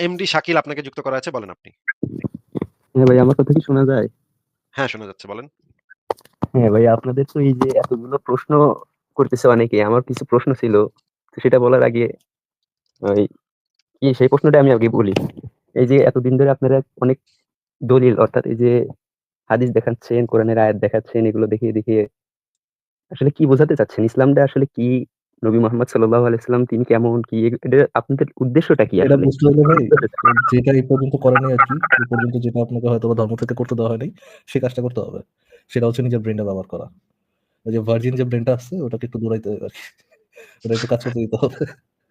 MD Shakil আপনাকে যুক্ত করা আছে। বলেন আপনি। হ্যাঁ ভাই, আমার কথা কি শোনা যায়? হ্যাঁ, শোনা যাচ্ছে বলেন। হ্যাঁ ভাই, আপনাদের তো এই যে এতগুলো প্রশ্ন করতেছে অনেকে, আমার কিছু প্রশ্ন ছিল। তো সেটা বলার আগে ওই কি সেই প্রশ্নটা আমি আগে বলি। এই যে এতদিন ধরে আপনারা অনেক দলিল অর্থাৎ এই যে হাদিস দেখাচ্ছেন, কোরআনের আয়াত দেখাচ্ছেন, এগুলো দেখিয়ে দেখিয়ে আসলে কি বোঝাতে চাচ্ছেন? ইসলামটা আসলে কি? নবী মোহাম্মদ সাল্লাল্লাহু আলাইহি সাল্লাম তিনি কেমন, কি এটা আপনাদের উদ্দেশ্যটা কি এটা আসলে? বুঝতে হলে ভাই যেটা এই পর্যন্ত করেনি আর কি, এই পর্যন্ত যেটা আপনাকে হয়তো বা ধর্ম থেকে করতে দেওয়া হয়নি, সে কাজটা করতে হবে। সেটা হচ্ছে নিজের ব্রেনটা ব্যবহার করা। ওই যে ভার্জিন যে ব্রেনটা আছে ওটাকে একটু দৌড়াইতে হবে আর কি। ওটা একটু কাজ করতে দিতে হবে।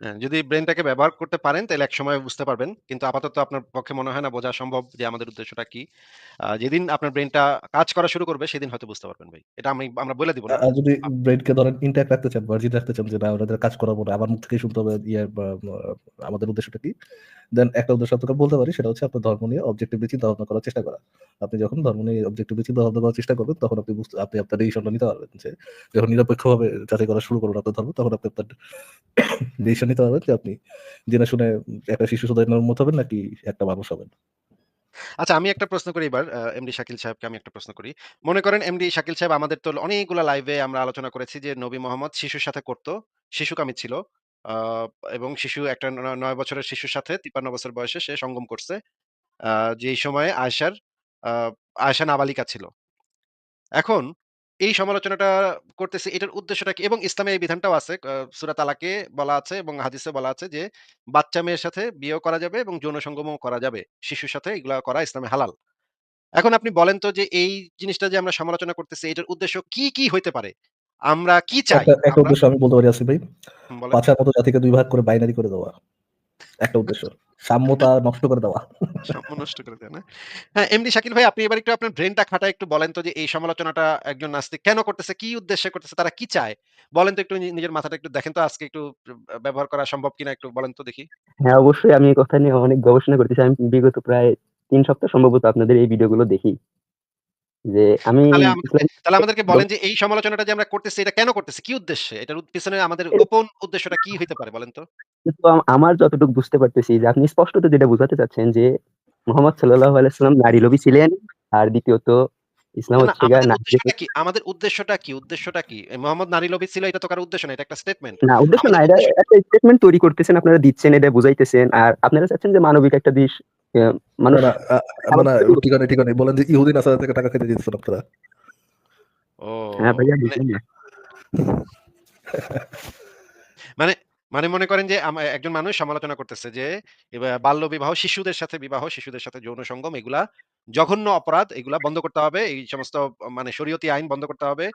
হ্যাঁ, যদি ব্রেইনটাকে ব্যবহার করতে পারেন তাইলে একসময় বুঝতে পারবেন। কিন্তু আপাতত আপনার পক্ষে মনে হয় না বোঝা সম্ভব যে আমাদের উদ্দেশ্যটা কি। যেদিন আপনার ব্রেইনটা কাজ করা শুরু করবে সেদিন হয়তো বুঝতে পারবেন ভাই। এটা আমরা বলে দিব না। আর যদি ব্রেনকে ধরেন ইনট্যাক্ট রাখতে চান, ভার্জিন রাখতে চান যে না ওনাদের কাজ করাবো না, আমার মুখ থেকেই শুনতে হবে আমাদের উদ্দেশ্যটা কি, দেন একটা উদ্দেশ্য আপনাকে বলতে পারি, সেটা হচ্ছে আপনার ধর্ম নিয়ে অবজেক্টিভলি চিন্তা ভাবনা করার চেষ্টা করা। আপনি যখন ধর্ম নিয়ে অবজেক্টিভলি চিন্তা ভাবনা করার চেষ্টা করবেন, তখন আপনি আপনার ডিসিশনটা নিতে পারবেন যে যখন নিরপেক্ষভাবে যাচাই করা শুরু করবেন আপনার ধর্ম, তখন আপনি আপনার ডিসিশন নিতে পারবেন যে আপনি জেনে শুনে একটা শিশু সুদাইনের মত হবেন নাকি একটা মানুষ হবেন। আচ্ছা, আমি একটা প্রশ্ন করি এবার এমডি শাকিল সাহেবকে আমি একটা প্রশ্ন করি। মনে করেন এমডি শাকিল সাহেব আমাদের তো অনেকগুলা লাইভে আমরা আলোচনা করেছি যে নবী মোহাম্মদ শিশুর সাথে করত। শিশুকামী ছিল। আ এবং শিশু একটা ৯ বছরের শিশুর সাথে ৫৩ বছর বয়সে সে সঙ্গম করছে। আ যেই সময়ে আ আয়েশা নাবালিকা ছিল। এখন এই সমালোচনাটা করতেছি এটার উদ্দেশ্যটা কি? এবং ইসলামে এই বিধানটাও আছে। সূরা তালাকে বলা আছে এবং হাদিসে বলা আছে যে বাচ্চা মেয়ের সাথে বিয়েও করা যাবে এবং যৌন সঙ্গমও করা যাবে। শিশুর সাথে এগুলা করা ইসলামে হালাল। এখন আপনি বলেন তো যে এই জিনিসটা যে আমরা সমালোচনা করতেছি এটার উদ্দেশ্য কি, কি হইতে পারে? আমরা কি চাই? একটা আমরা উদ্দেশ্য আমি বলতে পারি আসিফ ভাই, বলেন। পাছার মতো জাতিকে ২ ভাগ করে বাইনারি করে দেওয়া। একটা উদ্দেশ্য। সাম্যতা নষ্ট করে দেওয়া। সাম্য নষ্ট করে দেয় না? হ্যাঁ, এমডি শাকিল ভাই আপনি এবার একটু আপনার ব্রেইনটা খাটায় একটু বলেন তো যে এই সমালোচনাটা একজন নাস্তিক কেন করতেছে? কি উদ্দেশ্যে করতেছে? তারা কি চায়? বলেন তো একটু নিজের মাথাটা একটু দেখেন তো আজকে একটু ব্যবহার করা সম্ভব কিনা একটু বলেন তো দেখি। হ্যাঁ, অবশ্যই আমি এই কথা নিয়ে অনেক গবেষণা করতেছি। আমি বিগত প্রায় ৩ সপ্তাহ সম্ভবত আপনাদের এই ভিডিওগুলো দেখি। যে আমি ইসলাম তাহলে আমাদেরকে বলেন যে এই সমালোচনাটা যে আমরা করতেছি এটা কেন করতেছি? কি উদ্দেশ্যে? এটার পিছনে আমাদের গোপন উদ্দেশ্যটা কি হইতে পারে বলেন তো? কিন্তু আমার যতটুকু বুঝতে পারতেছি যে আপনি স্পষ্টত যেটা বুঝাতে চাচ্ছেন যে মোহাম্মদ সাল্লাল্লাহু আলাইহি ওয়াসাল্লাম নারী লোভী ছিলেন। আর দ্বিতীয়ত ইসলাম না, না হচ্ছে গিয়ে আমাদের নারীদের উদ্দেশ্যটা কি? আমাদের উদ্দেশ্যটা কি? উদ্দেশ্যটা কি? মোহাম্মদ নারী লোভী ছিল এটা তো কারো উদ্দেশ্য না। এটা একটা স্টেটমেন্ট। না, উদ্দেশ্য না। আমাদের এটা উদ্দেশ্য একটা স্টেটমেন্ট তৈরি করতেছেন, আপনারা দিচ্ছেন, এটা বুঝাইতেছেন। আর আপনারা চাচ্ছেন যে মানবিক একটা দিশ আ না, মানুষ না, না, না, তৈরি করতে। ঠিক হয় নাই। বলেন যে ইহুদি নাসারা থেকে টাকা খেতে দিতেছেন আপনারা। ও হ্যাঁ ভাইয়া, মানে বুঝলেন না? মানে মানে মনে করেন যে একজন মানুষ সমালোচনা করতেছে যে বাল্যবিবাহ, শিশুদের সাথে যৌন সঙ্গম এগুলা জঘন্য অপরাধ। এগুলা বন্ধ করতে হবে। এই সমস্ত মানে শরীয়তি আইন বন্ধ করতে হবে।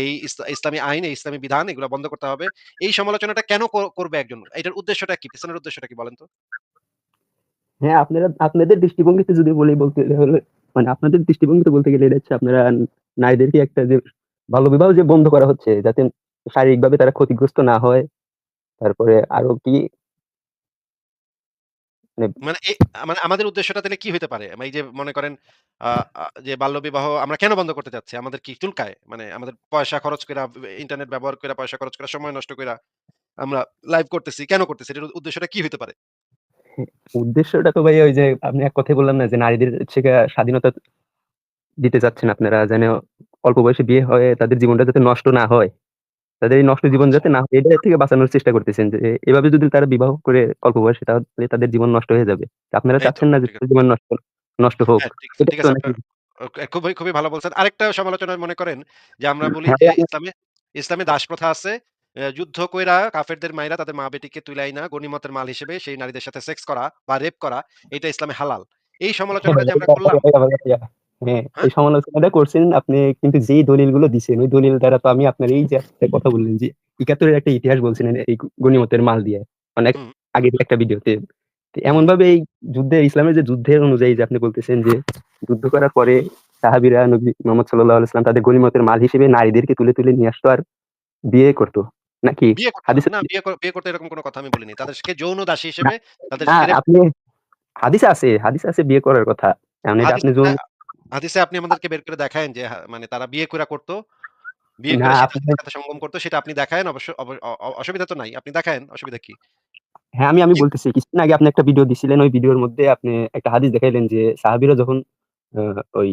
এই ইসলামী আইন, এই ইসলামী বিধান এগুলা বন্ধ করতে হবে। এই সমালোচনাটা কেন করবে একজন? এটার উদ্দেশ্যটা কি? পিছনের উদ্দেশ্যটা কি বলেন তো? হ্যাঁ, আপনাদের দৃষ্টিভঙ্গিতে যদি বলতে হলে মানে আপনাদের দৃষ্টিভঙ্গিতে বলতে গেলে এটা হচ্ছে আপনারা নারীদেরকে একটা যে বাল্য বিবাহ যে বন্ধ করা হচ্ছে যাতে শারীরিকভাবে তারা ক্ষতিগ্রস্ত না হয়। তারপরে আরো কি মানে মানে মানে আমাদের উদ্দেশ্যটা তাহলে কি হইতে পারে? এই যে মনে করেন আ আ যে বাল্যবিবাহ আমরা কেন বন্ধ করতে চাচ্ছি? আমাদের কি চুলকায়? মানে আমাদের পয়সা খরচ কইরা, ইন্টারনেট ব্যবহার কইরা, পয়সা খরচ কইরা, সময় নষ্ট কইরা আমরা লাইভ করতেছি। কেন করতেছি? এটার উদ্দেশ্যটা কি হইতে পারে? উদ্দেশ্যটা তো ভাই ওই যে আপনি এক কথায় বললাম না যে নারীদের হচ্ছে গিয়ে স্বাধীনতা দিতে চাচ্ছেন আপনারা, যেন অল্প বয়সে বিয়ে হয়ে তাদের জীবনটা যাতে নষ্ট না হয়। তাদের এই নষ্ট জীবন আচ্ছা। যাতে না হয় এটা থেকে বাঁচানোর চেষ্টা করতেছেন। যে এভাবে যদি তারা বিবাহ করে অল্প বয়সে তাহলে তাদের জীবন নষ্ট হয়ে যাবে। আপনারা এই তো চাচ্ছেন না যে ঠিক আছে। তাদের জীবন নষ্ট নষ্ট হোক। হ্যাঁ, এটাই ঠিক তো আছে নাকি? আপনার খুবই, খুবই ভালো বলছেন। আরেকটা সমালোচনা মনে করেন যে আমরা বলি হ্যাঁ যে ভাই, আমি ইসলামে দাস প্রথা আছে। যুদ্ধ কইরা কাফেরদের মাইরা তাদের মা-বেটিকে তুইলা আইনা গনিমতের মাল হিসেবে সেই নারীদের সাথে সেক্স করা বা রেপ করা এটা ইসলামে হালাল। এই হ্যাঁ সমালোচনাটা ভাই, যে আমরা করলাম, হ্যাঁ, হ্যাঁ? এই সমালোচনাটা করছেন আপনি, কিন্তু যেই দলিলগুলো দিছেন ওই দলিল দ্বারা তো আমি আপনার এই যে একটা কথা বললেন যে ৭১ এর একটা ইতিহাস বলছিলেন এই গনিমতের মাল দিয়ে অনেক হুম, আগের একটা ভিডিওতে। তো হুম। এমন ভাবে এই ইসলামের যে যুদ্ধের অনুযায়ী যে আপনি বলতেছেন যে যুদ্ধ করার পরে সাহাবীরা নবী মুহাম্মদ সাল্লাল্লাহু আলাইহি ওয়াসাল্লাম তাদের গনিমতের মাল হিসেবে নারীদেরকে তুলে তুলে নিয়ে আসতো আর বিয়ে করতো নাকি? বিয়ে করত না। হাদিসে না বিয়ে করতে এরকম কোন কথা আমি বলিনি। তাদেরকে যৌন দাসী না, হিসেবে না, তাদেরকে রেপ আপনি হাদিসে আছে বিয়ে করার কথা। এখন এটা হাদিস আপনি যৌন হাদিসে আপনি আমাদেরকে বের করে দেখায়েন যে মানে তারা বিয়ে কইরা করত। বিয়ে না করে আপনি শীতের সাথে সঙ্গম করত সেটা আপনি দেখায়েন অবশ্য অসুবিধা তো নাই। আপনি দেখায়েন অসুবিধা কি? হ্যাঁ, আমি জি। বলতেছি কিছুদিন আগে আপনি একটা ভিডিও দিছিলেন। ওই ভিডিওর মধ্যে আপনি একটা হাদিস দেখাইলেন যে সাহাবীরা যখন আ ওই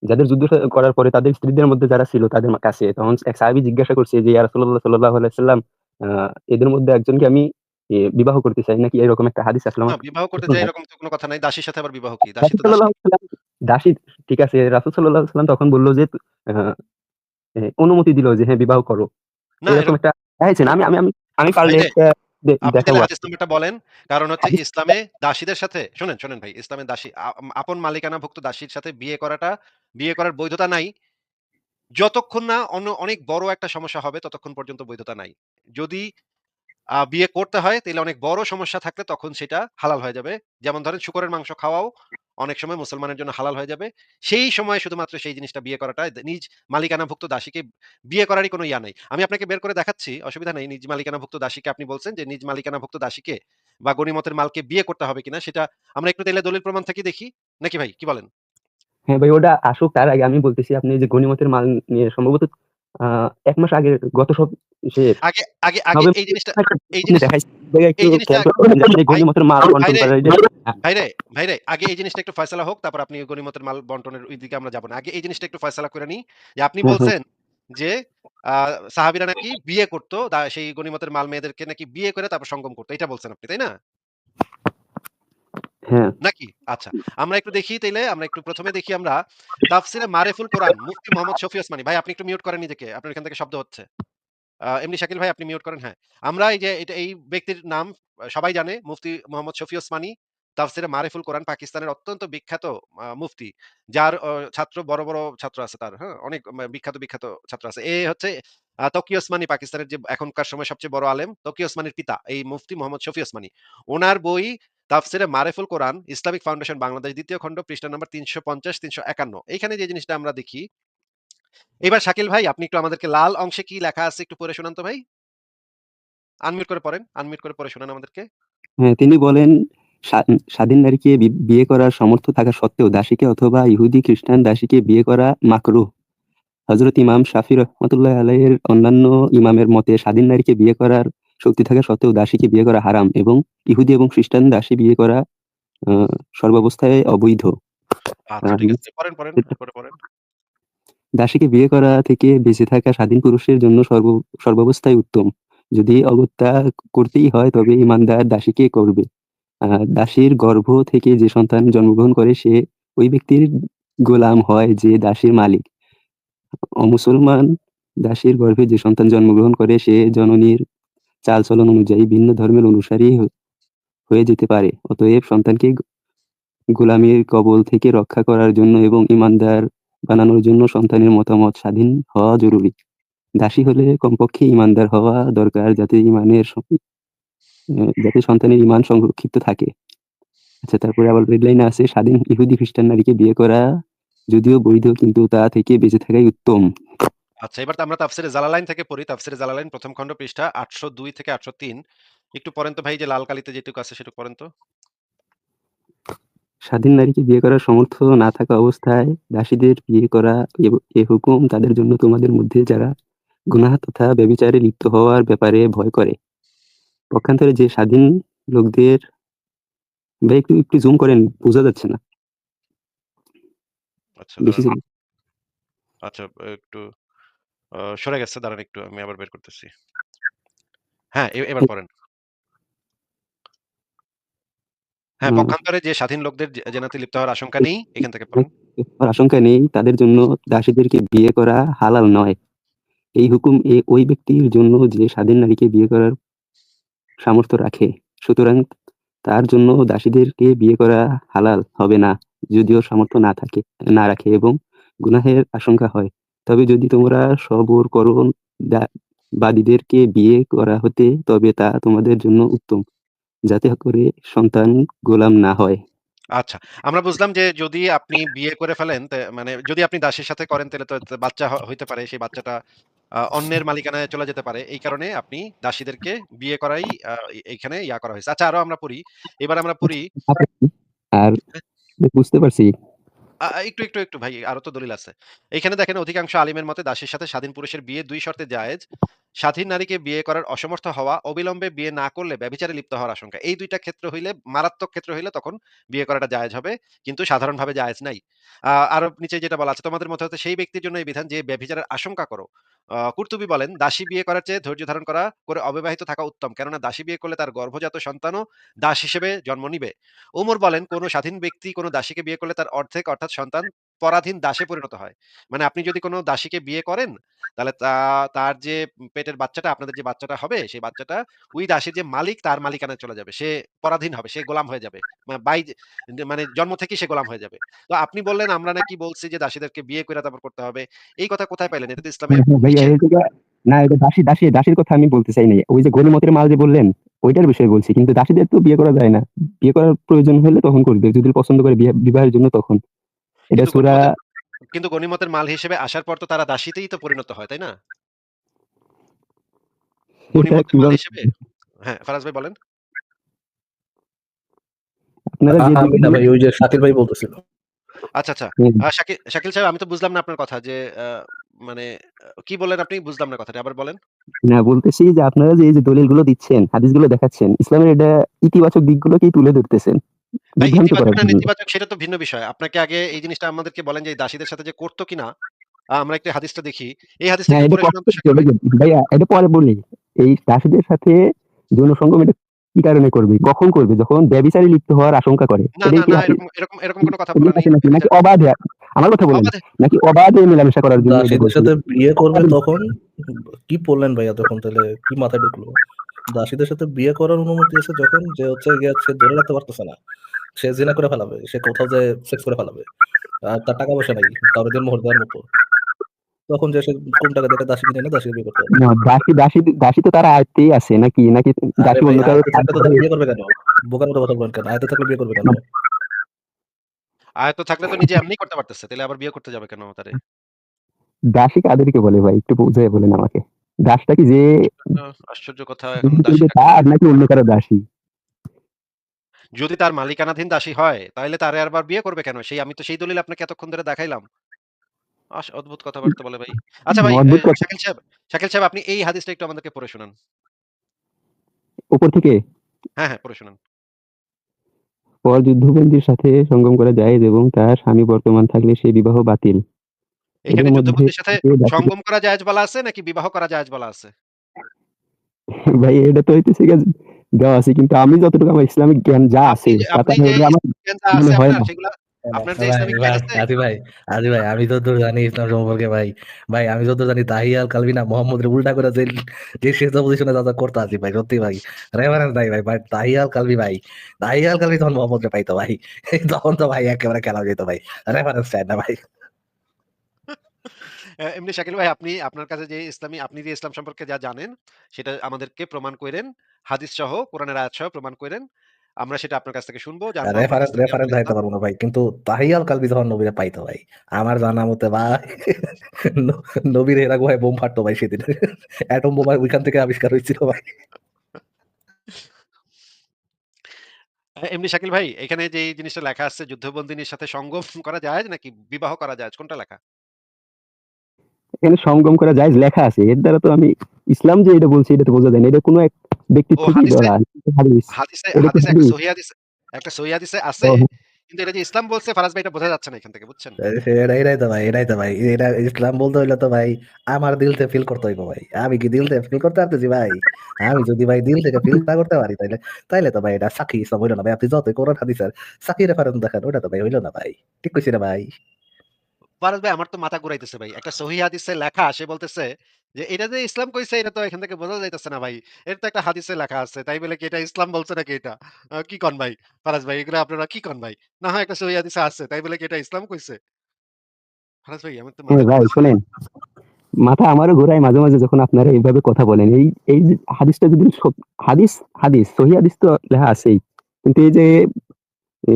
যাদের যুদ্ধ করার পরে তাদের স্ত্রীদের মধ্যে যারা ছিল তাদের কাছে তখন এক সাহাবী জিজ্ঞাসা করছে যে, "ইয়া রাসূলুল্লাহ সাল্লাল্লাহু আলাইহি ওয়াসাল্লাম আ এদের মধ্যে একজনকে আমি বিবাহ করতে চাই নাকি?" এরকম একটা হাদিস আসলে না, আমার বিবাহ করতে পছন্দ যাই হয়। এরকম তো কোনো কথা নাই। দাসীর সাথে আবার বিবাহ কি? দাসী রাসূল তো দাসী। সাল্লাল্লাহু আলাইহি ওয়াসাল্লাম দাসী ঠিক আছে। রাসূল সাল্লাল্লাহু আলাইহি ওয়াসাল্লাম তখন বলল যে আ অনুমতি দিল যে হ্যাঁ, বিবাহ করো। না এরকম এরকম একটা দেখাইছেন। আমি পারলে ভাইরে একটা আপনি দেখাবো তাহলে হাদিস আরকি। নাম্বারটা বলেন। কারণ হচ্ছে হাদিস ইসলামে দাসীদের সাথে শোনেন ভাই, ইসলামে দাসী আপন মালিকানাভুক্ত দাসীর সাথে বিয়ে করার বৈধতা নাই। যতক্ষণ না অনেক বড় একটা সমস্যা হবে ততক্ষণ পর্যন্ত বৈধতা নাই। যদি বিয়ে করতে হয় তাইলে অনেক বড় সমস্যা থাকলে তখন সেটা হালাল হয়ে যাবে। যেমন ধরেন শূকরের মাংস খাওয়াও অনেক সময় মুসলমানের জন্য হালাল হয়ে যাবে। সেই সময় শুধুমাত্র সেই জিনিসটা বিয়ে করাটা নিজ মালিকানাভুক্ত দাসীকে বিয়ে করারই কোনো ইয়া নাই। আমি আপনাকে বের করে দেখাচ্ছি, অসুবিধা নেই। নিজ মালিকানাভুক্ত দাসীকে আপনি বলছেন যে নিজ মালিকানাভুক্ত দাসীকে বা গনিমতের মালকে বিয়ে করতে হবে কিনা সেটা আমরা একটু তাইলে দলিল প্রমাণ থেকে দেখি। নাকি ভাই কি বলেন? হ্যাঁ ভাই, ওটা আসুক তার আগে আমি বলতেছি আপনি যে গনিমতের মাল নিয়ে সম্ভবত আ ১ মাস আগের গত সপ্তাহের আগে আগে আগে এই নভেম্বর জিনিসটা এই আপনি জিনিস দেখাইছেন। এই জায়গায় একটু এই জিনিসটা খেয়াল করবেন যে আপনি ভাই গনিমতের মাল বন্টন ভাইরে করার এই যে হ্যাঁ, ভাইরে, ভাইরে আগে এই জিনিসটা একটু ফয়সালা হোক, তারপর আপনি গনিমতের মাল বন্টনের ওই দিকে আমরা যাব না। আগে এই জিনিসটা একটু ফয়সালা করে নিই। যে আপনি হ্যাঁ, হ্যাঁ, বলছেন যে আ সাহাবীরা নাকি বিয়ে করত। সেই গনিমতের মাল মেয়েদেরকে নাকি বিয়ে করে তারপর সঙ্গম করত। এটা বলছেন আপনি, তাই না? হ্যাঁ, নাকি? আচ্ছা। আমরা একটু দেখি তাইলে আমরা একটু ১ম এ দেখি আমরা তাফসিরে মারেফুল কোরআন মুফতি মোহাম্মদ শফি ওসমানী। ভাই আপনি একটু মিউট করেন নিজেকে। আপনার এখান থেকে শব্দ হচ্ছে। এমডি শাকিল ভাই আপনি মিউট করেন, হ্যাঁ। আমরা এই যে এই ব্যক্তির নাম সবাই জানে মুফতি মোহাম্মদ শফি ওসমানী। তাফসিরে মারিফুল কোরআন পাকিস্তানের অত্যন্ত বিখ্যাত মুফতি। যার ছাত্র বড় ছাত্র আছে তার, হ্যাঁ? অনেক বিখ্যাত ছাত্র আছে। হচ্ছে তকি ওসমানী পাকিস্তানের যে এখনকার সময় সবচেয়ে বড় আলেম তকি ওসমানীর পিতা এই মুফতি মোহাম্মদ শফি ওসমানী। উনার বই তাফসিরে মারিফুল কোরআন ইসলামিক ফাউন্ডেশন বাংলাদেশ ২য় খণ্ড পৃষ্ঠা নম্বর ৩৫০-৩৫১। এইখানে যে জিনিসটা আমরা দেখি এবার শাকিল ভাই আপনি একটু আমাদেরকে লাল অংশে কি লেখা আছে একটু পড়ে শোনান তো ভাই। আনমিউট করে পড়েন। আনমিউট করে পড়ে শোনান আমাদেরকে। হ্যাঁ, তিনি বলেন স্বা স্বাধীন নারীকে বিয়ে করার সামর্থ্য থাকা সত্ত্বেও দাসীকে অথবা ইহুদি খ্রিস্টান দাসীকে বিয়ে করা মাকরুহ। হযরত ইমাম শাফিঈ রাহমাতুল্লাহি আলাইহির অন্যান্য ইমামের মতে স্বাধীন নারীকে বিয়ে করার শক্তি থাকা সত্ত্বেও দাসীকে বিয়ে করা হারাম এবং ইহুদি এবং খ্রিস্টান দাসী বিয়ে করা আ সর্বাবস্থায় অবৈধ। আচ্ছা ঠিক আছে। পড়েন। এরপরে পড়েন। দাসীকে বিয়ে করা থেকে বেঁচে থাকা স্বাধীন পুরুষের জন্য সর্বাবস্থায় উত্তম। যদি অগত্যা করতেই হয় তবে ঈমানদার দাসীকে করবে। আ দাসীর গর্ভ থেকে যে সন্তান জন্মগ্রহণ করে সে ওই ব্যক্তির গোলাম হয় যে দাসীর মালিক। অমুসলমান দাসীর গর্ভে যে সন্তান জন্মগ্রহণ করে সে জননীর চালচলন অনুযায়ী ভিন্ন ধর্মের অনুসারী হয়ে যেতে পারে। অতএব সন্তানকে গোলামির কবল থেকে রক্ষা করার জন্য এবং ঈমানদার বানানোর জন্য সন্তানের মতামত স্বাধীন হওয়া জরুরি। দাসী হলে কমপক্ষে ঈমানদার হওয়া দরকার যাতে সন্তানের ঈমান সংরক্ষিত থাকে। আচ্ছা, তারপরে আবার রেড লাইনে আছে স্বাধীন ইহুদি খ্রিস্টান নারীকে বিয়ে করা যদিও বৈধ কিন্তু তা থেকে বেঁচে থাকাই উত্তম। আচ্ছা এবার তো আমরা তাফসিরে জালালাইন থেকে পড়ি। তাফসিরে জালালাইন ১ম খণ্ড পৃষ্ঠা ৮০২ থেকে ৮০৩। একটু পড়েন তো ভাই যে লাল কালিতে যেটুকু আছে সেটুকু পড়েন তো। স্বাধীন নারীকে বিয়ে করার সামর্থ্য না থাকা অবস্থায় দাসীদের বিয়ে করা এ হুকুম তাদের জন্য তোমাদের মধ্যে যারা গুনাহ তথা ব্যভিচারে লিপ্ত হওয়ার ব্যাপারে ভয় করে। পক্ষান্তরে যে স্বাধীন লোকদের ভাই একটু জুম করেন, বোঝা যাচ্ছে না। আচ্ছা বেশি দাঁড়ান। জুম আচ্ছা একটু সরে গেছে দাঁড়ান একটু আমি আবার বের করতেছি। হ্যাঁ, এবার পড়েন। হ্যাঁ, আ পক্ষান্তরে যে স্বাধীন লোকদের জেনাতে লিপ্ত হওয়ার আশঙ্কা নেই, এখান থেকে পড়েন। আশঙ্কা নেই তাদের জন্য দাসীদেরকে বিয়ে করা হালাল নয়। এই হুকুম ওই ব্যক্তির জন্য যে স্বাধীন নারীকে বিয়ে করার সামর্থ্য রাখে। সুতরাং তার জন্য দাসীদেরকে বিয়ে করা হালাল হবে না, যদিও সামর্থ্য না রাখে এবং গুনাহের আশঙ্কা হয়। তবে যদি তোমরা সবর করো দা বাদীদেরকে বিয়ে করা হতে তবে তা তোমাদের জন্য উত্তম, যাতে করে সন্তান গোলাম না হয়। আচ্ছা। আমরা বুঝলাম যে যদি আপনি বিয়ে করে ফেলেন মানে যদি আপনি দাসীর সাথে করেন তাহলে তো বাচ্চা হইতে পারে। সেই বাচ্চাটা অন্যের মালিকানায় চলে যেতে পারে। এই কারণে আপনি দাসীদেরকে বিয়ে করাই এইখানে করা হয়েছে। আচ্ছা আরো আমরা পড়ি। এবার আমরা পড়ি আর বুঝতে পারছি। একটু ভাই আরো তো দলিল আছে। এইখানে দেখেন অধিকাংশ আলিমের মতে দাসীর সাথে স্বাধীন পুরুষের বিয়ে ২ শর্তে জায়েজ। স্বাধীন নারীকে বিয়ে করার অসমর্থ হওয়া, অবিলম্বে বিয়ে না করলে ব্যভিচারে লিপ্ত হওয়ার আশঙ্কা। এই ২ টা ক্ষেত্র হইলে মারাত্মক ক্ষেত্র হইলে তখন বিয়ে করাটা জায়েজ হবে। কিন্তু সাধারণভাবে জায়েজ নাই। আরো নিচে যেটা বলা আছে, তোমাদের মতে হচ্ছে সেই ব্যক্তির জন্য এই বিধান যে ব্যভিচারের আশঙ্কা করো। কুরতুবী বলেন, দাসী বিয়ে করার চেয়ে ধৈর্য ধারণ করা করে অবিবাহিত থাকা উত্তম। কেননা দাসী বিয়ে করলে তার গর্ভজাত সন্তানও দাস হিসেবে জন্ম নিবে। ওমর বলেন, কোন স্বাধীন ব্যক্তি কোন দাসীকে বিয়ে করলে তার অর্ধেক অর্থাৎ সন্তান পরাধীন দাসে পরিণত হয়। মানে আপনি যদি কোন দাসীকে বিয়ে করেন, তাহলে তার যে পেটের বাচ্চাটা, আপনাদের যে বাচ্চাটা হবে, সেই বাচ্চাটা ওই দাসীর যে মালিক, তার মালিকানায় চলে যাবে। সে পরাধীন হবে, সে গোলাম হয়ে যাবে। মানে জন্ম থেকেই সে গোলাম হয়ে যাবে। তো আপনি বললেন আমরা নাকি বলছি যে দাসীদেরকে বিয়ে কইরা তারপর করতে হবে। এই কথা কোথায় পাইলেন? এটা তো ইসলামে হ্যাঁ, ভাইয়া নিষেধ। এটা না, এটা দাসীর কথা আমি বলতে চাই নাই। ওই যে গনিমতের মাল যে বললেন, ওইটার বিষয়ে বলছি। কিন্তু দাসীদের তো বিয়ে করা যায় না। বিয়ে করার প্রয়োজন হলে তখন করবে। যদি পছন্দ করে বিবাহের জন্য তখন। এটা কিন্তু সূরা গনিমতের মাল হিসেবে আসার পর তো তারা দাসীতেই তো পরিণত হয়, তাই না? এটা গনিমতের মাল কিভাবে হিসেবে। হ্যাঁ, ফারাজ ভাই বলেন। আপনারা যে আমি না দলিল ভাই, ওই যে শাকিল ভাই বলতেছিল। আচ্ছা। হুম, শাকিল সাহেব, আমি তো বুঝলাম না আপনার কথা যে মানে কি বললেন আপনি? বুঝলাম না কথাটা। আবার বলেন। না বলতেছি যে আপনারা যে এই যে দলিলগুলো দিচ্ছেন, হাদিসগুলো দেখাচ্ছেন, ইসলামের এটা ইতিবাচক দিকগুলোকেই তুলে ধরতেছেন ভাই বিভ্রান্ত ইতিবাচক করার না জন্য। নেতিবাচক সেটা তো ভিন্ন বিষয়। আপনাকে আগে এই জিনিসটা আমাদেরকে বলেন যে এই দাসীদের সাথে যে করতো কিনা? আমরা একটু হাদিসটা দেখি। এই হাদিসটা হ্যাঁ, একটু এটা পড়ে কষ্ট শোনান তো শাকিল চলে ভাই। যাবে ভাইয়া, এটা পরে বলি। এই দাসীদের সাথে যৌন সঙ্গম এটা কি কারণে করবে, কখন করবে? যখন ব্যভিচারে লিপ্ত হওয়ার আশঙ্কা করে। এটাই কি এরকম কোনো কথা বলা নেই। আছে নাকি নাকি অবাধে? আমার কথা বলেন। অবাধে। নাকি অবাধে মেলামেশা করার জন্য এটা দাসীদের বলছি? সাথে বিয়ে করবে তখন কি পড়লেন ভাইয়া? তখন তাহলে কি মাথায় ঢুকলো? দাসীদের সাথে বিয়ে করার অনুমতি আছে যখন যে হচ্ছে গিয়ে সে ধরে রাখতে পারতেছে না, সে জিনা করে ফেলাবে, সে কোথাও যে সেক্স করে ফেলাবে, আর তার টাকা পয়সা নাই কারো জন্য মোহর দেওয়ার মতো, তখন যে সে কম টাকা দিয়ে একটা দাসী কিনে এনে দাসীকে বিয়ে করতে পারবে। না, দাসী তো তার আয়ত্তেই আছে নাকি? নাকি আরে দাসী ভাই, অন্য কারো আয়তে থাকলে তো তাহলে বিয়ে করবে কেন? বোকার মতো কথা বলেন কেন? আয়তে থাকলে বিয়ে করবে কেন? আয়ত্ত থাকলে তো নিজে এমনি করতে পারতেছে। তাহলে আবার বিয়ে করতে যাবে কেন তারে? দাসী কাদেরকে বলে ভাই? একটু বুঝাই বলেন আমাকে। দাসটা কি যে আশ্চর্য কথা, এখন দাসী করবে কাকে বলে? তার, নাকি অন্য কারো দাসী? যদি তার মালিকানাধীন দাসী হয়, তাহলে তারে আবার বিয়ে করবে কেন? আমি তো সেই দলিল আপনাকে এতক্ষণ ধরে দেখাইলাম। অদ্ভুত কথাবার্তা বলে ভাই। আচ্ছা ভাই, অদ্ভুত কথা। শাকিল সাহেব আপনি এই হাদিসটা একটু আমাদেরকে পড়ে শোনান। উপর থেকে হ্যাঁ, পড়ে শোনান। পর যুদ্ধবন্দীর সাথে সঙ্গম করা জায়েজ এবং তার স্বামী বর্তমান থাকলে সে বিবাহ বাতিল। এদের এখানে মধ্যে যুদ্ধবন্দীর সাথে যে দাসী সঙ্গম করা জায়েজ বলা আছে নাকি বিবাহ করা জায়েজ বলা আছে? ভাই এটা তো হইতেছে গিয়ে দেওয়া আছে, কিন্তু আমি যতটুকু আমার ইসলামিক জ্ঞান যা আছে তাতে আপনি যে আমার জ্ঞান যা মনে আছে হয় আপনার, না। সেগুলা হ্যাঁ, আপনার যে ভাই ইসলামিক জ্ঞান ভাই আছে। আজি ভাই আমি যতদূর জানি ইসলাম সম্পর্কে ভাই, ভাই আমি যতদূর জানি তাহিয়াল কালবিনা মোহাম্মদের উল্টা করে যে যে শেষ পজিশনে যা যা করতে আছি ভাই, সত্যি ভাই রেফারেন্স নাই ভাই। ভাই তাহিয়াল কালবি ভাই, তাহিয়াল কালবি তখন মোহাম্মদকে পাইতো ভাই, তখন তো ভাই একেবারে খেলা যেত ভাই। রেফারেন্স চাই না ভাই। এমনি শাকিল ভাই, আপনার কাছে যে আপনি যে ইসলাম সম্পর্কে যা জানেন সেটা আমাদেরকে প্রমাণ কইরেন। হাদিস সহ, কোরআনের আয়াত সহ প্রমাণ কইরেন। আমরা সেটা আপনার কাছ থেকে শুনবো যে মোহাম্মদ রেফারেন্স ইসলাম, রেফারেন্স আব্দুল চাইতে ইসলাম। পারবো না ভাই, কিন্তু তাহিয়াল কালবি তখন নবীরা পাইতো ভাই আমার জানা মতে ভাই। নবীর এর আগে ভাই বোম ফাটতো ভাই সেদিন, অ্যাটম বোমা ওইখান থেকে আবিষ্কার হয়েছিল ভাই। এমনি শাকিল ভাই, এখানে যে এই জিনিসটা লেখা আছে যুদ্ধবন্দিনীর সাথে সঙ্গম করা জায়েজ নাকি বিবাহ করা জায়েজ, কোনটা লেখা? এখানে সঙ্গম করা জায়েজ লেখা আছে। এর দ্বারা তো আমি ইসলাম যে এটা বলছি এটা তো বোঝা যায় না। এটা কোনো এক ব্যক্তির ও থেকেই হাদিসে ধরা। হাদিস। হাদিসে এটা কি হাদিসে হাদিস? একটা সহিহ হাদিসে আছে। ও, কিন্তু এটা যে ইসলাম বলছে, ফারাজ ভাই, এটা বোঝা যাচ্ছে না এখান থেকে, বুঝছেন? এটাই তো ভাই এটা ইসলাম বলতে হইলে তো ভাই আমার দিল থেকে ফিল করতে হইব ভাই। আমি কি দিল থেকে ফিল করতে পারতেছি ভাই? আমি যদি ভাই দিল থেকে ফিল না করতে পারি তাইলে তাইলে তো ভাই এটা সাকি ইসলাম হইলো না ভাই। আপনি যতই কোরআন হাদিসের সাকি রেফারেন্স দেখান, ওটা তো ভাই হইলো না ভাই। ঠিক কইছি না ভাই? ফারাজ ভাই, আমার তো মাথা ঘুরাইতেছে ভাই। একটা সহিহ হাদিসে লেখা, সে বলতেছে যে এটা যে ইসলাম কইছে, এটা তো এখান থেকে বোঝা যাইতেছে না ভাই। এটা তো একটা হাদিসে লেখা আছে। তাই বলে কি এটা ইসলাম বলছে নাকি এটা? কি কন ভাই? ফারাজ ভাই, এগুলো আপনারা কি কন ভাই? না হয় একটা সহিহ হাদিসে আছে। তাই বলে কি এটা ইসলাম কইছে? ফারাজ ভাই, আমার তো মাথা হ্যাঁ ভাই ঘুরতেছে ভাই। শোনেন, মাথা আমারও ঘোরায় মাঝে মাঝে যখন আপনারা এইভাবে কথা বলেন। এই এই যে হাদিসটা যদি হাদিস, সহি হাদিস তো লেখা আছেই, কিন্তু এই যে এ,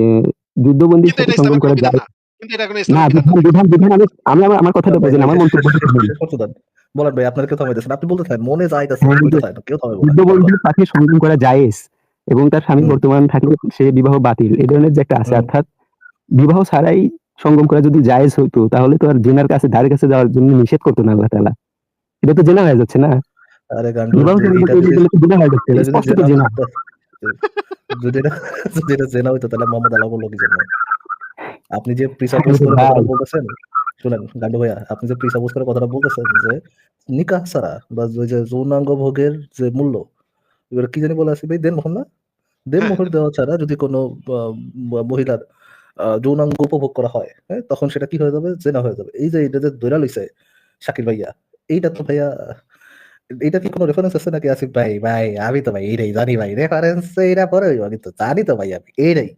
যুদ্ধবন্দীর কিন্তু সাথে এটা সঙ্গম ইসলামের কোনো করা বিধান যায় না। কিন্তু এটা কোনো না? ইসলামের বিধান না বিধান ভাই। বিধান বিধান আমি আমি আমার কথাটা ভাই বোঝেন, ভাই আমার শেষ শেষ মন্তব্যটা শেষ শুনুন। শেষ করতে দেন। বলেন ভাই, আপনার কেউ থামাইতেছেন, আপনি বলতে থাকেন, মনে যাইতেছে হ্যাঁ, কইতে থাকেন, কেউ থামাইবো না। বলেন বলেন। যুদ্ধবন্দীর সাথে সঙ্গম করা জায়েজ এবং তার স্বামী হুম বর্তমান থাকলে সে বিবাহ বাতিল, এই ধরনের যে একটা আছে, হুম অর্থাৎ বিবাহ ছাড়াই সঙ্গম করা যদি জায়েজ হতো তাহলে তো আর জিনার কাছে ধারে কাছে যাওয়ার জন্য নিষেধ করতো না আল্লাহ তাআলা। এটা তো জেনা হয়ে যাচ্ছে না? আরে গান্ডু, বিবাহ করা এটা বলতে যদি গেলে তো জেনা হয়ে যাচ্ছে। এটা যদি স্পষ্ট তো জেনা জেনা। হতো, যদি এটা জেনা হইতো তাহলে মোহাম্মদ আল্লাহ বললো কি জন্য? আপনি যে প্রিসাপোজ আরে করে ভাই, কথাটা বলতেছেন, শুনেন গান্ডু ভাইয়া, আপনি যে প্রিসাপোজ করে কথাটা বলতেছেন যে নিকাহ ছাড়া বা ওই যে যৌনাঙ্গ ভোগের যে মূল্য, এবার কি জানি বলে আছে ভাই, দেনমোহর না? হ্যাঁ, দেনমোহর দেওয়া ছাড়া যদি কোনো মহিলার যৌনাঙ্গ উপভোগ করা হয়, হ্যাঁ, তখন সেটা কি হয়ে যাবে? জেনা হয়ে যাবে। এই যে এটা যে ধইরা লইছে শাকিল ভাইয়া, এইটা তো ভাইয়া, এটা কি কোনো রেফারেন্স আছে নাকি? আসিফ ভাই, ভাই আমি তো ভাই এইটাই জানি ভাই, রেফারেন্স এইটা পরে হইব, কিন্তু জানি তো ভাই আমি এইটাই,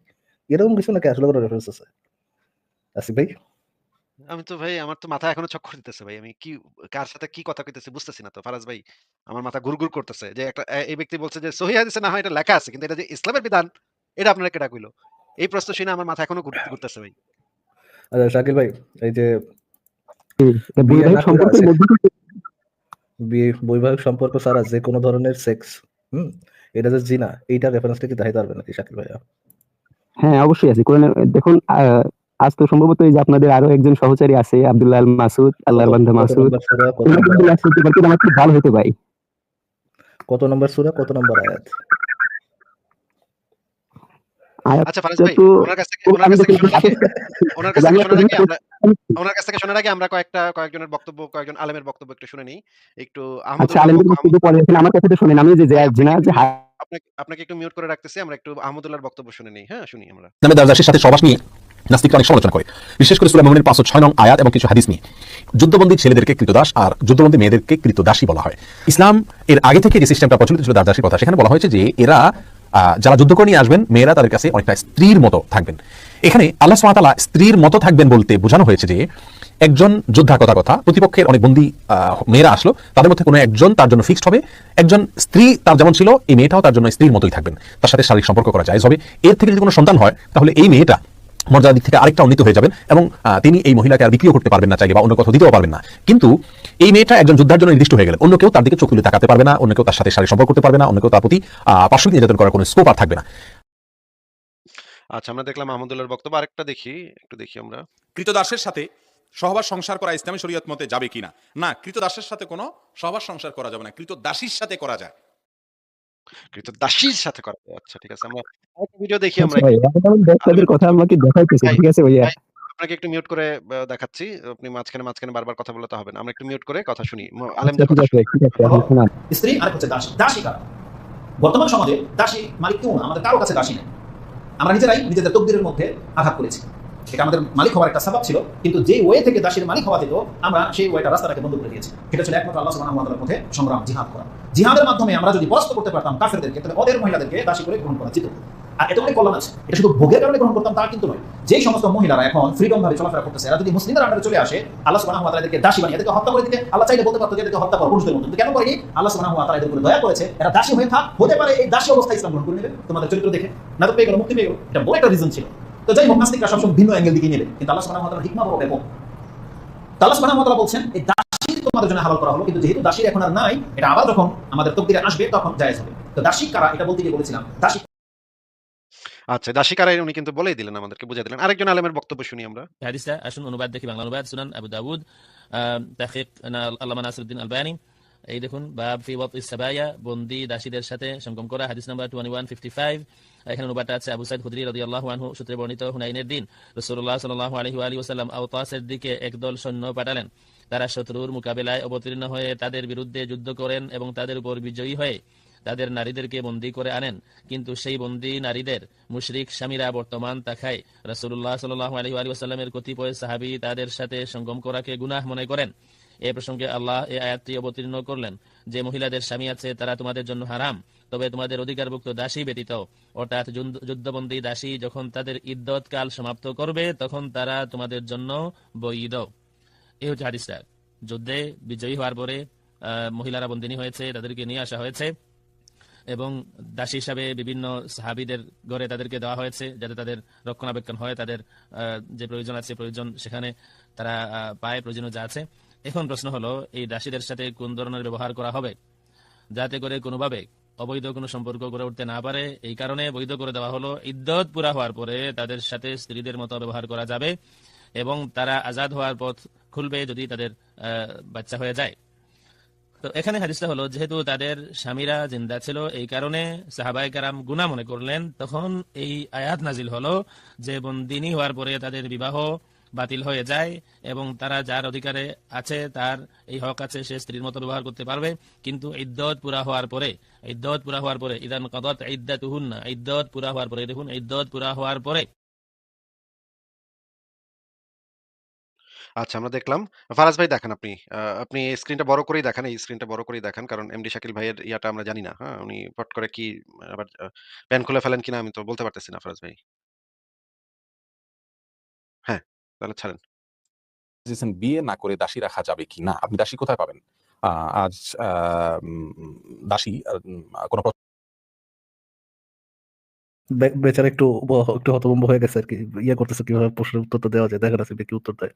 এরকম কিছু নাকি আসলে কোনো রেফারেন্স আছে আসিফ ভাই? আমি তো ভাই আমার তো মাথা এখনো চক্কর দিতেছে ভাই। আমি কি কার সাথে কি কথা কইতেছি বুঝতেছি না তো ফারাজ ভাই। আমার মাথা গুড়গুড় করতেছে যে একটা এই ব্যক্তি বলছে যে সহিহ হাদিসে না হয় এটা লেখা আছে। কিন্তু এটা যে ইসলামের বিধান এটা আপনারা কেডা কইলো? এই প্রশ্ন শুনে আমার মাথা এখনো ঘুরতেছে ভাই। আচ্ছা শাকিল ভাই, এই যে এটা বিয়ে না বৈবাহিক করে সম্পর্কের আছে, মধ্যে থেকে বিয়ে বৈবাহিক সম্পর্ক ছাড়া যে কোনো ধরনের সেক্স, হুম, এটা যে জিনা, এইটা রেফারেন্সটা কি দেখাইতে পারবেন নাকি শাকিল ভাইয়া? হ্যাঁ, অবশ্যই আছে। কোরআনে দেখুন আজ তো সম্ভবত এই যে আপনাদের আরো একজন সহচারী আছে আব্দুল্লাহ আল মাসুদ, কত আল্লাহর বান্দা কত মাসুদ। নম্বর সূরা, কত ওনাকে নম্বর যদি আয়াত? লাস্ট করতে পারতেন আমার খুব ভালো হতো ভাই। কত নম্বর সূরা, কত নম্বর আয়াত? আচ্ছা ফারাজ আয়াতটা ভাই তো ওনার আমি কাছ থেকে দেখলাম শোনার আগে ওনার কাছ আমি থেকে একটা শোনার জিনিস আগে আমরা ওনার কাছ থেকে শোনার আগে আমরা কয়েকজনের বক্তব্য, কয়েকজন আলেমের বক্তব্য একটু শুনে নেই। একটু আচ্ছা, আহমদুল্লাহর আলেমদের বক্তব্য পরে এখন আমার কথাটা শোনেন। আমি যে ভাই জিনা যে আপনাকে একটু মিউট করে রাখতেছি। আমরা একটু আহমদুল্লাহর বক্তব্য শুনে নেই। হ্যাঁ, শুনি আমরা। ইসলামের দাসদাসীর সাথে সহবাস নিয়ে নাস্তিকরা অনেক সমালোচনা করে, বিশেষ করে সূরা মুমিনের 506 নং আয়াত এবং কিছু হাদিস নিয়ে। যুদ্ধবন্দী ছেলেদেরকে কৃতদাস আর যুদ্ধবন্দী মেয়েদেরকে কৃতদাসী বলা হয়। ইসলাম এর আগে থেকে যে সিস্টেমটা প্রচলিত ছিল দাসদাসীর কথা, সেখানে বলা হয়েছে যে এরা যারা যুদ্ধ করে নিয়ে আসবেন, মেয়েরা তাদের কাছে অনেকটা স্ত্রীর মতো থাকবেন। এখানে আল্লাহ সুবহানাহু ওয়া তাআলা স্ত্রীর মতো থাকবেন বলতে বোঝানো হয়েছে যে একজন যোদ্ধা কথা প্রতিপক্ষের অনেক বন্দী মেয়েরা আসলো, তাদের মধ্যে কোনো একজন তার জন্য ফিক্সড হবে। একজন স্ত্রী তার যেমন ছিল, এই মেয়েটাও তার জন্য স্ত্রীর মতোই থাকবেন, তার সাথে শারীরিক সম্পর্ক করা জায়েজ হবে। এর থেকে যদি কোনো সন্তান হয় তাহলে এই মেয়েটা মর্যাদার দিক থেকে আরেকটা উন্নীত হয়ে যাবেন এবং তিনি এই মহিলাকে আর বিক্রিও করতে পারবেন না চাইলে, বা অন্য কোথাও দিতেও পারবেন না। কিন্তু এই মেয়েটা একজন যোদ্ধার জন্য নির্দিষ্ট হয়ে গেলেন, অন্য কেউ তার দিকে চোখ তুলে তাকাতে পারবে না, অন্য কেউ তার সাথে শারীরিক সম্পর্ক করতে পারবে না, অন্য কেউ তার প্রতি পার্শ্বিক নির্যাতন করার কোনো স্কোপ আর থাকবে না। আচ্ছা, আমরা দেখলাম আহমদুল্লাহর বক্তব্য। আরেকটা দেখি, একটু দেখি আমরা। কৃতদাসের সাথে সহবাস সংসার করা ইসলামী শরীয়ত মতে যাবে কিনা? না, কৃতদাসের সাথে কোনো সহবাস সংসার করা যাবে না, কৃতদাসীর সাথে করা যায়। দাসীর সাথে করা যায়। আচ্ছা, ঠিক আছে। আমরা আরেকটা ভিডিও দেখি আমরা আচ্ছা ভাই, একটু এমন বক্তাদের আলেমের কথা বক্তব্য। আমাকে দেখাইতেছে। ভাই, ঠিক আছে ভাইয়া? ভাই আপনাকে একটু মিউট করে দেখাচ্ছি। আপনি মাঝখানে বারবার কথা বললে তো হবে না। আমরা একটু মিউট করে কথা শুনি। আচ্ছা, আলেমদের ঠিক কথা আছে, শুনি। ঠিক আছে, হলো আপনি শোনান। স্ত্রী, আরেক হচ্ছে দাসী। দাসী কারা? বর্তমান সমাজে দাসী মালিক কেউ না, আমাদের কারো কাছে দাসী নেই। আমরা নিজেরাই নিজেদের তকদিরের মধ্যে আঘাত করেছি। এটা আমাদের মালিক হওয়ার একটা সাবাব ছিল, কিন্তু যে ওয়ে থেকে দাসীর মালিক হওয়া যেত, আমরা সেই ওয়েটা রাস্তাটাকে বন্ধ করে দিয়েছি। সেটা ছিল একমাত্র আল্লাহ সুবহানাহু ওয়া তাআলার পথে সংগ্রাম, জিহাদ করা। জিহাদের মাধ্যমে আমরা যদি পরাস্ত করতে পারতাম কাফেরদেরকে, তাহলে ওদের মহিলাদেরকে দাসী করে গ্রহণ করা যেত। আর এত অনেক কল্যাণ আছে। এটা শুধু ভোগের কারণে গ্রহণ করতাম তা কিন্তু নয়। যেই সমস্ত মহিলারা এখন ফ্রিডম ভাবে চলাফেরা করতেছে, এরা যদি মুসলিমদের আন্ডারে চলে আসে, আল্লাহ সুবহানাহু ওয়া তাআলা এদেরকে দাসী বানিয়ে এদেরকে হত্যা করে দিতে আল্লাহ চাইলে বলতে পারতো যে এদেরকে হত্যা করো পুরুষদের মতো, কিন্তু কেন করেনি? আল্লাহ সুবহানাহু ওয়া তাআলা এদের উপরে দয়া করেছে, এরা দাসী হয়ে থাক, হতে পারে এই দাসী অবস্থায় ইসলাম গ্রহণ করে নেবে তোমাদের চরিত্র দেখে, না তো পেয়ে গেল, মুক্তি পেয়ে গেল। এটা বড় একটা রিজন ছিল। তো যাই হোক, নাস্তিকরা সবসময় ভিন্ন অ্যাঙ্গেল দিকে নেবে, কিন্তু আল্লাহ সুবহানাহু ওয়া তাআলার হিকমা বড় ব্যাপক। তো আল্লাহ সুবহানাহু ওয়া তাআলা বলছেন এই দাসী তোমাদের জন্য হালাল করা হলো, কিন্তু যেহেতু দাসী এখন আর নাই, এটা আবার যখন আমাদের তকদিরে আসবে তখন জায়েজ হবে। তো দাসী কারা এটা বলতে গিয়ে বলেছিলাম, দাসী আচ্ছা, দাসী কারা উনি কিন্তু বলেই দিলেন, আমাদেরকে বুঝিয়ে দিলেন। আরেকজন আলেমের বক্তব্য শুনি আমরা। হাদিসটা আসুন অনুবাদ দেখি, বাংলা অনুবাদ সুনান আবু দাউদ, তাহকিক আল্লামা নাসিরউদ্দিন আলবানী। এই দেখুন, বাব ফি ওয়াতিস সাবায়া, বন্দি দাসীদের সাথে সঙ্গম করা, হাদিস নাম্বার 2155। এখানে অনুবাদটা আছে আবু সাইদ খুদরি রাদিয়াল্লাহু আনহু সূত্রে বর্ণিত, হুনাইনের দিন রাসূলুল্লাহ সাল্লাল্লাহু আলাইহি ওয়া আলিহি ওয়াসাল্লাম আওতাসের দিকে একদল সৈন্য পাঠালেন। তারা শত্রুর মোকাবেলায় অবতীর্ণ হয়ে তাদের বিরুদ্ধে যুদ্ধ করেন এবং তাদের উপর বিজয়ী হয়ে তাদের নারীদেরকে বন্দী করে আনেন। কিন্তু সেই বন্দী নারীদের মুশরিক স্বামীরা বর্তমান তাকায়। রাসূলুল্লাহ সাল্লাল্লাহু আলাইহি ওয়া সাল্লামের কতিপয় সাহাবী তাদের সাথে সঙ্গম করাকে গুনাহ মনে করেন। এ প্রসঙ্গে আল্লাহ এই আয়াতটি অবতীর্ণ করলেন যে মহিলাদের স্বামী আছে তারা তোমাদের জন্য হারাম, তবে তোমাদের অধিকারভুক্ত দাসী ব্যতীত, অর্থাৎ যুদ্ধবন্দী দাসী যখন তাদের ইদ্যত কাল সমাপ্ত করবে তখন তারা তোমাদের জন্য বৈধ। এই হচ্ছে হাদিসটা। যুদ্ধে বিজয়ী হওয়ার পরে মহিলারা বন্দিনী হয়েছে, তাদেরকে নিয়ে আসা হয়েছে এবং দাসী হিসাবে বিভিন্ন সাহাবীদের ঘরে তাদেরকে দেওয়া হয়েছে, যাতে তাদের রক্ষণাবেক্ষণ হয়, তাদের যে প্রয়োজন আছে প্রয়োজন সেখানে তারা পায়, প্রয়োজনীয় যা আছে। এখন প্রশ্ন হলো, এই দাসীদের সাথে কোন ধরনের ব্যবহার করা হবে যাতে করে কোনোভাবে অবৈধ কোনো সম্পর্ক গড়ে উঠতে না পারে। এই কারণে বৈধ করে দেওয়া হলো, ইদ্যত পুরা হওয়ার পরে তাদের সাথে স্ত্রীদের মতো ব্যবহার করা যাবে। এবং তারা আজাদ হওয়ার পথ খুলবে যদি তাদের বাচ্চা হয়ে যায়। তো এখানে হাদিসটা হলো, যেহেতু তাদের স্বামীরা জিন্দা ছিল, এই কারণে সাহাবায়ে কেরাম গুনাহ মনে করলেন। তখন এই আয়াত নাজিল হলো যে বন্দিনী হওয়ার পরে তাদের বিবাহ বাতিল হয়ে যায় এবং তারা যার অধিকারে আছে, তার এই হক আছে, সে স্ত্রীর মতো ব্যবহার করতে পারবে। কিন্তু ইদ্দত পুরা হওয়ার পরে ইদান কাদাত ইদ্দাতুহুন্না, ইদ্দত পুরা হওয়ার পরে, দেখুন ইদ্দত পুরা হওয়ার পরে। আচ্ছা, আমরা দেখলাম। ফারাজ ভাই দেখান আপনি। আপনি স্ক্রিনটা বড় করেই দেখান। এই স্ক্রিনটা বড় করেই দেখান। কারণ এমডি শাকিল ভাইয়ের ইয়াটা আমরা জানি না। হ্যাঁ? উনি পট করে কি আবার প্যান খুলে ফেলেন কিনা আমি তো বলতে পারতেছি না ফারাজ ভাই। হ্যাঁ, তাহলে ছাড়েন। চেয়েছেন বিয়ে না করে দাসী রাখা যাবে কি না? আপনি দাসী কোথায় পাবেন? আজ দাসী কোনো বেচারা একটু হতভম্ব হয়ে গেছে আরকি। করতেছে কিভাবে প্রশ্নের উত্তরটা দেওয়া যায়। দেখেন আসিফ ভাই কি উত্তর দেয়।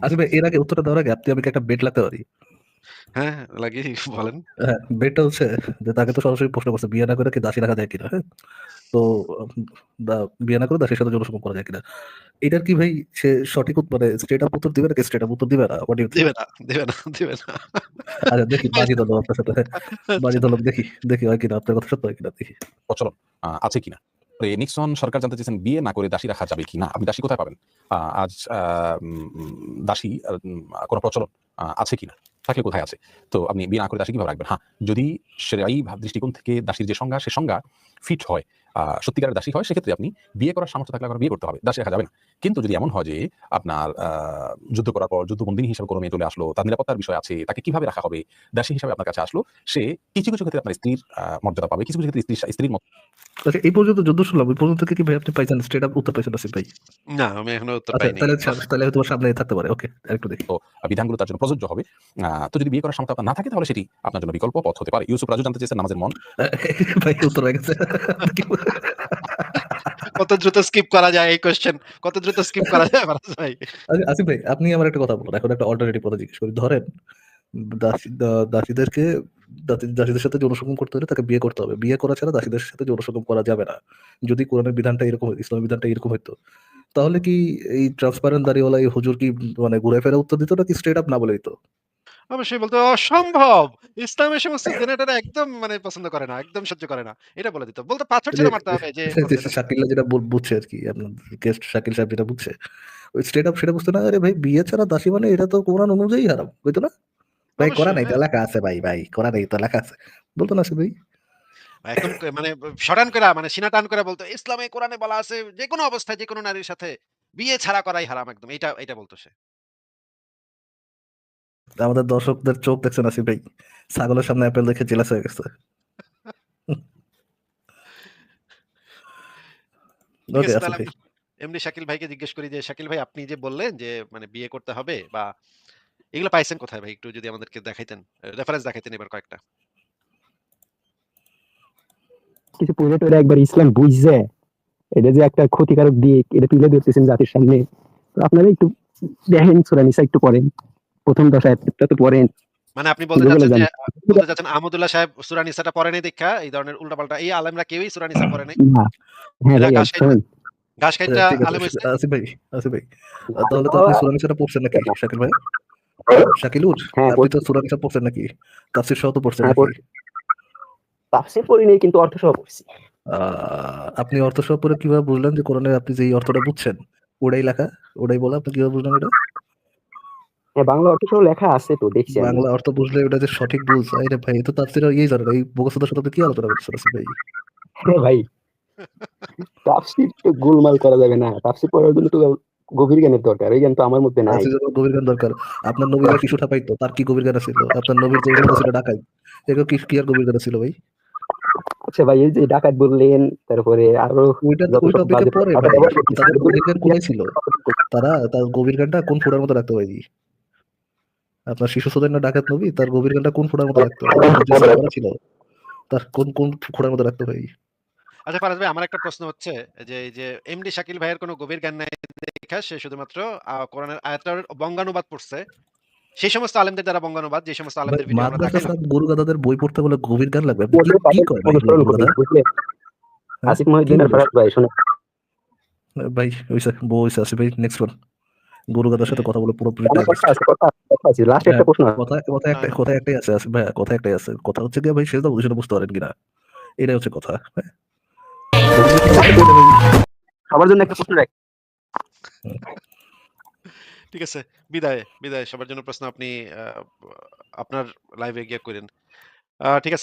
আসিফ ভাই এর আগে উত্তরটা দেওয়ার আগে আপনি আমাকে একটা বেট লাগতে পারি। হ্যাঁ, লাগিয়ে বলেন। হ্যাঁ, বেটটা হচ্ছে যে তাকে তো সরাসরি প্রশ্ন করছে বিয়ে না করে কি দাসী রাখা যায় কিনা? হ্যাঁ? তো দা বিয়ে না করে দাসীর সাথে যৌনসঙ্গম করা যায় কিনা? এটার কি ভাই সে সঠিক মানে স্ট্রেট আপ উত্তর দিবে নাকি স্ট্রেট আপ উত্তর দিবে না? What do you think? দিবে না, দিবে না, দিবে না। আচ্ছা দেখি বাজি ধরলাম আপনার সাথে। বাজি আচ্ছা। ধরলাম দেখি হয় কিনা আপনার কথা সত্য হয় কিনা দেখি। প্রচলন আছে কিনা? নিক্সন সরকার জানতে চেয়েছেন বিয়ে না করে দাসী রাখা যাবে কিনা? আপনি দাসী কোথায় পাবেন? আজ দাসী কোনো প্রচলন আছে কিনা? থাকলে কোথায় আছে? তো আপনি বিয়ে না করে দাসী কিভাবে রাখবেন? হ্যাঁ, যদি সেরাই দৃষ্টিকোণ থেকে দাসীর যে সংজ্ঞা, সে সংজ্ঞা ফিট হয়, সত্যিকারের দাসী হয়, সেক্ষেত্রে আপনি বিয়ে করার সামর্থ্য থাকলে আপনার বিয়ে করতে হবে। দাসী রাখা যাবে না। কিন্তু যদি এমন হয় যে আপনার যুদ্ধ করার পর যুদ্ধবন্দিনী হিসেবে কোনো মেয়ে চলে আসলো, তার নিরাপত্তার বিষয় আছে, তাকে কিভাবে রাখা হবে? দাসী হিসেবে আপনার কাছে আসলো, সে কিছু ক্ষেত্রে আপনার স্ত্রীর মর্যাদা পাবে, কিছু ক্ষেত্রে স্ত্রীর মত। আচ্ছা এই পর্যন্ত যুদ্ধ শুনলাম। ওই পর্যন্ত কি ভাই আপনি পাইছেন স্ট্রেট আপ উত্তর পাইছেন আসিফ ভাই? না, আমি এখনো উত্তর আচ্ছা পাই নাই। তাহলে হয়তো সামনে থাকতে পারে। ওকে আরেকটু দেখি। তো বিধানগুলো তার জন্য প্রযোজ্য হবে। তো যদি বিয়ে করার সামর্থ্য আপনার না থাকে, তাহলে সেটি আপনার জন্য বিকল্প পথ হতে পারে। ইউসুফ রাজু জানতে চেয়েছেন নামাজের মন। ভাই উত্তর হয়ে গেছে। কত দ্রুত স্কিপ করা যায় এই কোয়েশ্চেন? কত দ্রুত স্কিপ করা যায় ফারাজ ভাই? আচ্ছা, আসিফ ভাই আপনি আমার একটা কথা বলুন। এখন একটা অল্টারনেটিভ কথা জিজ্ঞেস করি। ধরেন দাসীদেরকে দাসীদের সাথে যৌনসঙ্গম করতে হলে তাকে বিয়ে করতে হবে। বিয়ে করা ছাড়া দাসীদের সাথে যৌনসঙ্গম করা যাবে না। যদি কোরআনের বিধানটা এরকম ইসলামের বিধানটা এরকম হইতো, তাহলে কি এই ট্রান্সপারেন্ট দাড়িওয়ালা এই হুজুর কি মানে ঘুরে ফেরা উত্তর দিত নাকি স্ট্রেট আপ না বলে দিত? অবশ্যই বলতো অসম্ভব। ইসলাম এই সমস্ত জেনারেটর একদম মানে পছন্দ করে না। একদম সহ্য করে না। এটা বলে দিত। বলতো পাথর যে ছুঁড়ে মারতে হবে যে করবে এটা। শাকিলা যেটা বুঝছে আরকি আপনার গেস্ট শাকিল সাহেব যেটা বুঝছে। ওই স্ট্রেট আপ সেটা বুঝতো না। আরে ভাই বিয়ে ছাড়া দাসী মানে এটা তো কোরআন অনুযায়ী হারাম। কইতো না? ভাই করা অবশ্যই নাই তো হ্যাঁ। লেখা আছে ভাই করা নাই তো লেখা আছে। বলতো না আসিফ ভাই? একদম মানে শটান কইরা মানে সিনা টান করে বলতো, "ইসলামে কোরআনে বলা আছে যেকোনো অবস্থায় যেকোনো নারীর সাথে বিয়ে ছাড়া করাই হারাম একদম।" এটা বলতো সে। আমাদের দর্শকদের চোখ দেখছেন আসিফ ভাই। ছাগলের সামনে অ্যাপেল দেখে জেলাস হয়ে গেছে। ঠিক ওকে আছে আসিফ তাহলে ভাই। আমি এমডি শাকিল ভাইকে জিজ্ঞেস করি যে, শাকিল ভাই আপনি যে বললেন যে মানে বিয়ে করতে হবে বা এগুলো পাইছেন কোথায় ভাই? একটু যদি আমাদেরকে দেখাইতেন। রেফারেন্স দেখাইতেন এবার কয়েকটা। কিছু পড়ে একবার ইসলাম বুঝছে এটা যে একটা ক্ষতিকারক দিক এটা তুলে ধরতেছেন জাতির সামনে। তো আপনারা একটু দেখেন সূরা নিসা একটু পড়েন। প্রথম 10 আয়াতটা তো পড়েন। মানে আপনি বলতে বলে চাচ্ছেন যান। যে আহমদুল্লাহ সাহেব সূরা নিসাটা পড়ে নাই দেইখা এই ধরনের উল্টাপাল্টা এই আলেমরা কেউই সূরা নিসা পড়ে নাই। না। হ্যাঁ এরা ভাই শোনেন। ঘাস খাইটা ঠিক আছে আলেম হইছে। আসিফ ভাই তাহলে তো আপনি সূরা নিসাটা পড়ছেন নাকি শাকিল ভাই? শাকিলুর হ্যাঁ আপনি তো সূরা নিসা পড়ছেন নাকি? তাফসীর সহ তো পড়ছেন হ্যাঁ নাকি? তাফসীর পড়ি নাই কিন্তু অর্থ সহ পড়ছি। আপনি অর্থ সহ পড়ে কিভাবে বুঝলেন যে কোরআনে আপনি যে অর্থটা বুঝছেন ওটাই লেখা? ওটাই বলা আপনি কিভাবে বুঝলেন এটা? হ্যাঁ বাংলা অর্থ সহ লেখা আছে তো দেখছি আমি। বাংলা অর্থ বুঝলে ওটা যে সঠিক বুঝ আরে ভাই এ তো তাফসীরের ইয়েই জানে না। এই মুগস্তদার সাথে আপনি কি আলোচনা করতেছেন আসিফ ভাই? হ্যাঁ ভাই তাফসীর তো গোলমাল করা যাবে না। তাফসীর পড়ার জন্য তো গভীর জ্ঞানের দরকার। এই জ্ঞান তো আমার মধ্যে নাই। তাফসীর যখন গভীর জ্ঞান দরকার। আপনার নবীরা কি সুঠা পাইতো? তার কি গভীর জ্ঞান ছিল? আপনার নবীর যে উম্মত ছিল ডাকাত। এগুলো কি আর গভীর জ্ঞান ছিল ভাই? আচ্ছা ভাই এই যে ডাকাত বললেন তারপরে আরো যত ওই সব টপিকে বাজে পরে কথা ভাই। ব্যবহার করতেছে তাদের এগুলো গভীর জ্ঞান কোথায় ছিল? তার গভীর জ্ঞানটা কোন ফোঁড়ার মতো রাখতো ভাই? আপনার শিশু সদন্য ডাকাত নবী তার গভীর জ্ঞানটা কোন ফোঁড়ার মতো রাখতো? আপনার যে সাহাবারা ছিল তার কোন ফোঁড়ার মতো রাখতো ভাই? আচ্ছা ফারাজ ভাই আমার একটা প্রশ্ন হচ্ছে যে এই যে এমডি শাকিল ভাইয়ের কোনো গভীর জ্ঞান নাই দেইখা সে শুধুমাত্র কোরআনের আয়াতটার বঙ্গানুবাদ পড়ছে। সেই সমস্ত আলেমদের দ্বারা বঙ্গানুবাদ যে সমস্ত ভাই আলেমদের ভিডিও আমরা মাদ্রাসা দেখাইলাম। স্যার গরু গাদাদের বই পড়তে বলে গভীর জ্ঞান লাগবে? আপনি কি করেন ভাই অনুসরণ গরু করি গাদা? বুঝলে হ্যাঁ আসিফ কি মহিউদ্দিন আর বলবো? ফারাজ ভাই শুনে ভাই হইছে বউ হইছে আসিফ ভাই নেক্সট ওয়ান গরু গাদার সাথে কথা বলে পুরোপুরি আমার টাইম কথা আছে, কথা আছে। লাস্ট হ্যাঁ, একটা প্রশ্ন আছে। কথা একটাই আছে ভাইয়া, কথা একটাই আছে। কথা হচ্ছে গিয়ে ভাই সেটা বুঝতে পারেন কিনা? এটাই হচ্ছে কথা। হ্যাঁ। সবার জন্য একটা প্রশ্ন রাখি। ঠিক আছে। বিদায়। সবার জন্য প্রশ্ন আপনি আপনার লাইভে গিয়ে করেন। ঠিক আছে।